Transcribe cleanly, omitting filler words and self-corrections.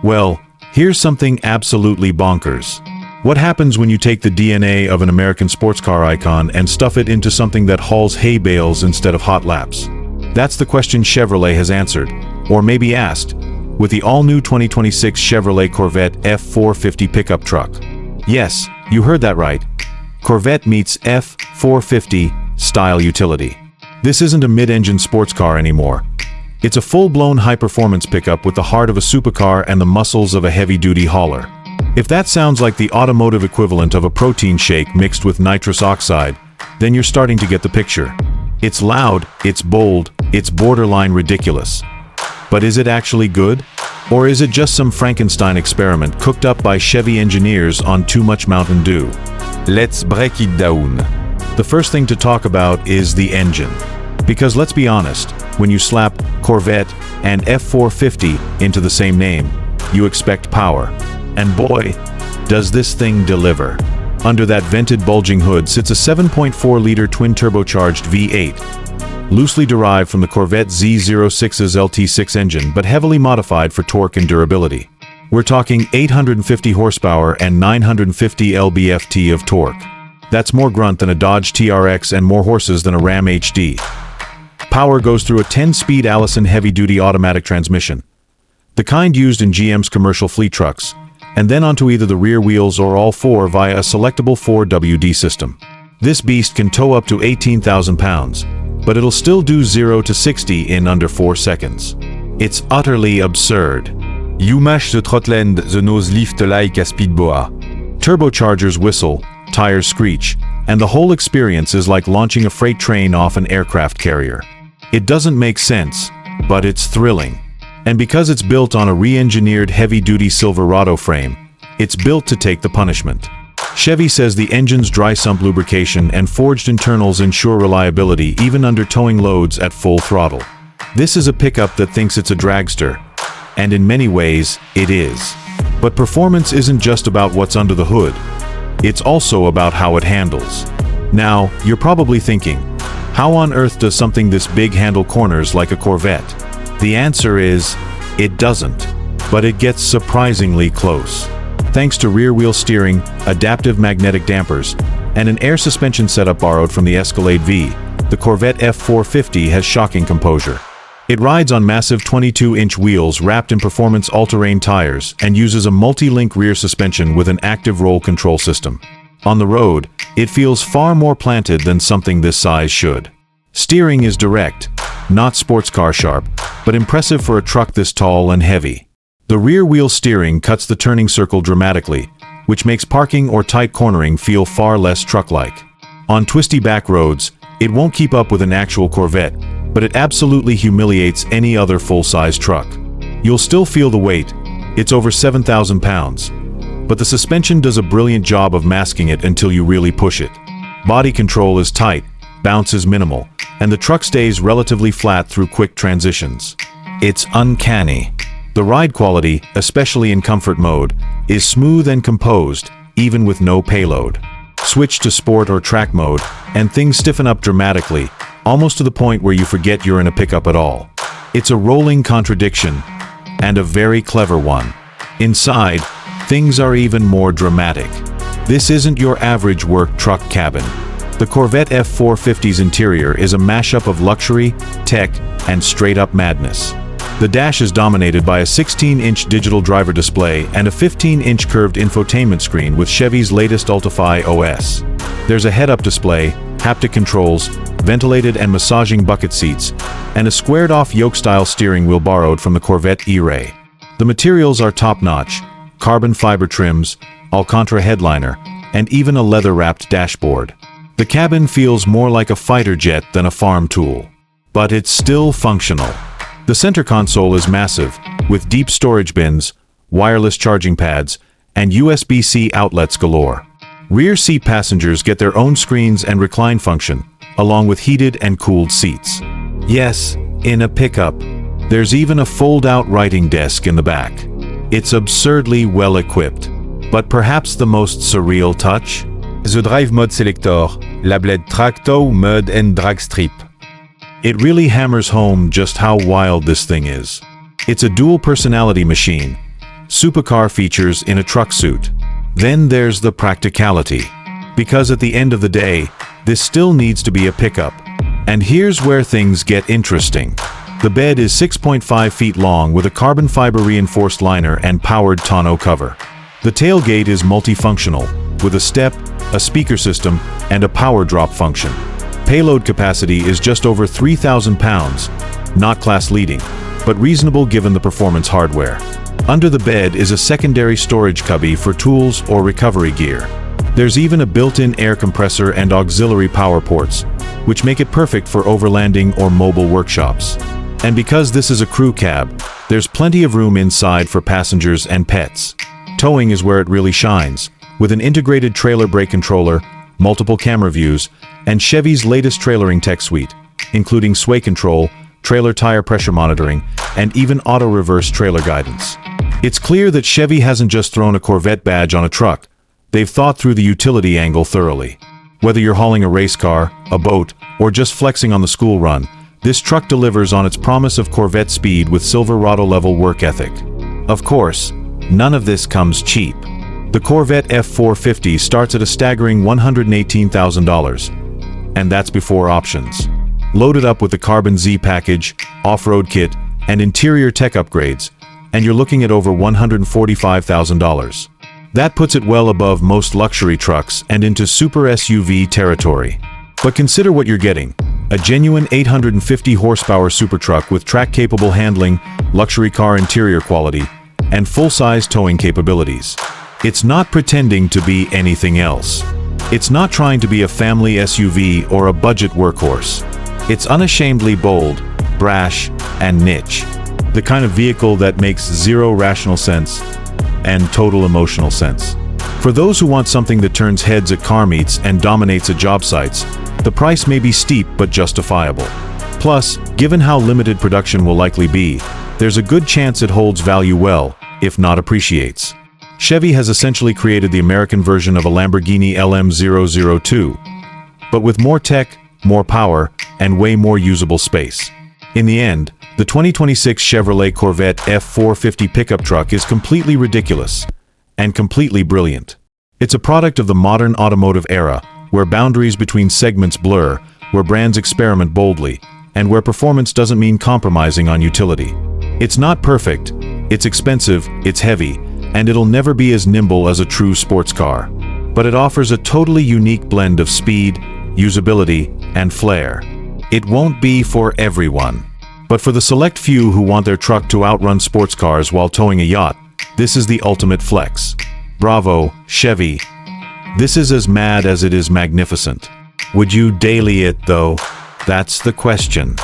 Well, here's something absolutely bonkers. What happens when you take the DNA of an American sports car icon and stuff it into something that hauls hay bales instead of hot laps? That's the question Chevrolet has answered, or maybe asked, with the all-new 2026 Chevrolet Corvette F450 Pickup Truck. Yes, you heard that right. Corvette meets F450 style utility. This isn't a mid-engine sports car anymore. It's a full-blown high-performance pickup with the heart of a supercar and the muscles of a heavy-duty hauler. If that sounds like the automotive equivalent of a protein shake mixed with nitrous oxide, then you're starting to get the picture. It's loud, it's bold, it's borderline ridiculous. But is it actually good? Or is it just some Frankenstein experiment cooked up by Chevy engineers on too much Mountain Dew? Let's break it down. The first thing to talk about is the engine. Because let's be honest, when you slap Corvette and F450 into the same name, you expect power. And boy, does this thing deliver. Under that vented bulging hood sits a 7.4-liter twin-turbocharged V8, loosely derived from the Corvette Z06's LT6 engine but heavily modified for torque and durability. We're talking 850 horsepower and 950 lb-ft of torque. That's more grunt than a Dodge TRX and more horses than a Ram HD. Power goes through a 10-speed Allison heavy-duty automatic transmission, the kind used in GM's commercial fleet trucks, and then onto either the rear wheels or all four via a selectable 4WD system. This beast can tow up to 18,000 pounds, but it'll still do 0 to 60 in under 4 seconds. It's utterly absurd. You mash the Trotland, the nose lift like a speedboat. Turbochargers whistle, tires screech, and the whole experience is like launching a freight train off an aircraft carrier. It doesn't make sense, but it's thrilling. And because it's built on a re-engineered heavy-duty Silverado frame, it's built to take the punishment. Chevy says the engine's dry sump lubrication and forged internals ensure reliability even under towing loads at full throttle. This is a pickup that thinks it's a dragster, and in many ways, it is. But performance isn't just about what's under the hood. It's also about how it handles. Now, you're probably thinking, how on earth does something this big handle corners like a Corvette? The answer is, it doesn't. But it gets surprisingly close. Thanks to rear-wheel steering, adaptive magnetic dampers, and an air suspension setup borrowed from the Escalade V, the Corvette F450 has shocking composure. It rides on massive 22-inch wheels wrapped in performance all-terrain tires and uses a multi-link rear suspension with an active roll control system. On the road, it feels far more planted than something this size should. Steering is direct, not sports car sharp, but impressive for a truck this tall and heavy. The rear-wheel steering cuts the turning circle dramatically, which makes parking or tight cornering feel far less truck-like. On twisty back roads, it won't keep up with an actual Corvette, but it absolutely humiliates any other full-size truck. You'll still feel the weight. It's over 7,000 pounds. But the suspension does a brilliant job of masking it until you really push it. Body control is tight, bounce is minimal, and the truck stays relatively flat through quick transitions. It's uncanny. The ride quality, especially in comfort mode, is smooth and composed, even with no payload. Switch to sport or track mode, and things stiffen up dramatically, almost to the point where you forget you're in a pickup at all. It's a rolling contradiction, and a very clever one. Inside, things are even more dramatic. This isn't your average work truck cabin. The Corvette F450's interior is a mashup of luxury, tech, and straight-up madness. The dash is dominated by a 16-inch digital driver display and a 15-inch curved infotainment screen with Chevy's latest Ultifi OS. There's a head-up display, haptic controls, ventilated and massaging bucket seats, and a squared-off yoke-style steering wheel borrowed from the Corvette E-Ray. The materials are top-notch, carbon fiber trims, Alcantara headliner, and even a leather-wrapped dashboard. The cabin feels more like a fighter jet than a farm tool. But it's still functional. The center console is massive, with deep storage bins, wireless charging pads, and USB-C outlets galore. Rear seat passengers get their own screens and recline function, along with heated and cooled seats. Yes, in a pickup. There's even a fold-out writing desk in the back. It's absurdly well-equipped. But perhaps the most surreal touch? The drive mode selector, labeled track tow, mud and drag strip. It really hammers home just how wild this thing is. It's a dual personality machine, supercar features in a truck suit. Then there's the practicality. Because at the end of the day, this still needs to be a pickup. And here's where things get interesting. The bed is 6.5 feet long with a carbon fiber reinforced liner and powered tonneau cover. The tailgate is multifunctional, with a step, a speaker system, and a power drop function. Payload capacity is just over 3,000 pounds, not class-leading, but reasonable given the performance hardware. Under the bed is a secondary storage cubby for tools or recovery gear. There's even a built-in air compressor and auxiliary power ports, which make it perfect for overlanding or mobile workshops. And because this is a crew cab, there's plenty of room inside for passengers and pets. Towing is where it really shines, with an integrated trailer brake controller, multiple camera views, and Chevy's latest trailering tech suite, including sway control, trailer tire pressure monitoring, and even auto-reverse trailer guidance. It's clear that Chevy hasn't just thrown a Corvette badge on a truck. They've thought through the utility angle thoroughly. Whether you're hauling a race car, a boat, or just flexing on the school run, this truck delivers on its promise of Corvette speed with Silverado-level work ethic. Of course, none of this comes cheap. The Corvette F450 starts at a staggering $118,000, and that's before options. Loaded up with the Carbon Z package, off-road kit, and interior tech upgrades, and you're looking at over $145,000. That puts it well above most luxury trucks and into super SUV territory. But consider what you're getting. A genuine 850 horsepower super truck with track-capable handling, luxury car interior quality, and full-size towing capabilities. It's not pretending to be anything else. It's not trying to be a family SUV or a budget workhorse. It's unashamedly bold, brash, and niche. The kind of vehicle that makes zero rational sense and total emotional sense. For those who want something that turns heads at car meets and dominates at job sites, the price may be steep but justifiable. Plus, given how limited production will likely be, there's a good chance it holds value well, if not appreciates. Chevy has essentially created the American version of a Lamborghini LM002, but with more tech, more power, and way more usable space. In the end, the 2026 Chevrolet Corvette F450 pickup truck is completely ridiculous and completely brilliant. It's a product of the modern automotive era, where boundaries between segments blur, where brands experiment boldly, and where performance doesn't mean compromising on utility. It's not perfect, it's expensive, it's heavy, and it'll never be as nimble as a true sports car. But it offers a totally unique blend of speed, usability, and flair. It won't be for everyone. But for the select few who want their truck to outrun sports cars while towing a yacht, this is the ultimate flex. Bravo, Chevy. This is as mad as it is magnificent. Would you daily it though? That's the question.